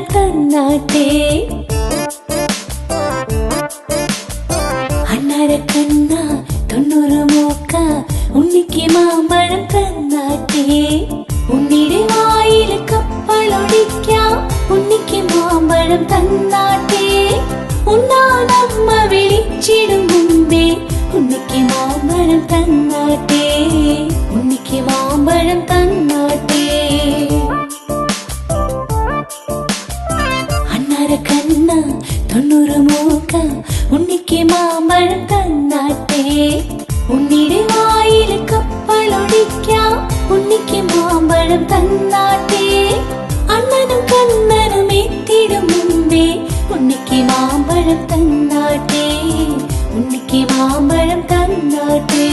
മാമ്പഴം തന്നാട്ടെ. അണ്ണാരക്കണ്ണ 90 മൂക്ക ഉണ്ണിക്ക് മാമ്പഴം തന്നാട്ടെ. ഉണ്ണിയുടെ വായിൽ കപ്പലൊടിക്കാം ഉണ്ണിക്ക് മാമ്പഴം തന്നാട്ടെ. ഉണ്ണാനമ്മ വിളിച്ചിടും മുമ്പേ ഉണ്ണിക്ക് മാമ്പഴം തന്നാട്ടെ. ഉണ്ണിക്ക് മാമ്പഴം തന്നാട്ടെ. അണ്ണാരക്കണ്ണ 90 മൂക്ക ഉണ്ണിക്ക് മാമ്പഴം തന്നാട്ടെ. ഉണ്ണിയുടെ വായിൽ കപ്പലൊടിക്കാം ഉണ്ണിക്ക് മാമ്പഴം തന്നാട്ടെ. അണ്ണനും കണ്ണനും എത്തിടും മുമ്പേ ഉണ്ണിക്ക് മാമ്പഴം തന്നാട്ടെ. ഉണ്ണിക്ക് മാമ്പഴം തന്നാട്ടെ.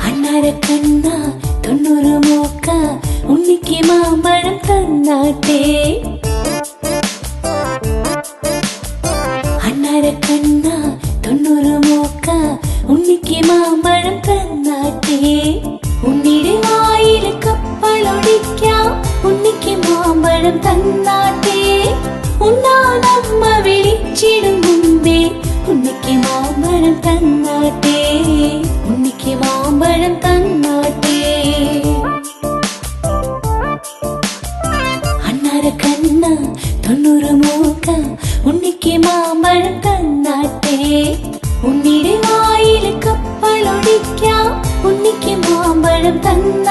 അണ്ണാരക്കണ്ണ 90 മൂക്ക ഉണ്ണിക്ക് മാമ്പഴം തന്നാട്ടെ. അണ്ണാരക്കണ്ണ 90 മൂക്ക ഉണ്ണിക്ക് മാമ്പഴം തന്നാട്ടെ. ഉണ്ണിയുടെ വായിൽ കപ്പലൊടിക്കാം ഉണ്ണിക്ക് മാമ്പഴം തന്നാട്ടെ. ഉണ്ണാനമ്മ വിളിച്ചിടും മുമ്പേ ഉണ്ണിക്ക് മാമ്പഴം തന്നാട്ടെ. ഉണ്ണിക്ക് മാമ്പഴം തന്നാട്ടെ. അണ്ണാരക്കണ്ണ 90 മൂക്ക ഉണ്ണിക്ക് മാമ്പഴം തന്നാട്ടെ. ഉണ്ണിയുടെ വായിൽ കപ്പലൊടിക്കാം ഉണ്ണിക്ക് മാമ്പഴം തന്നാട്ടെ.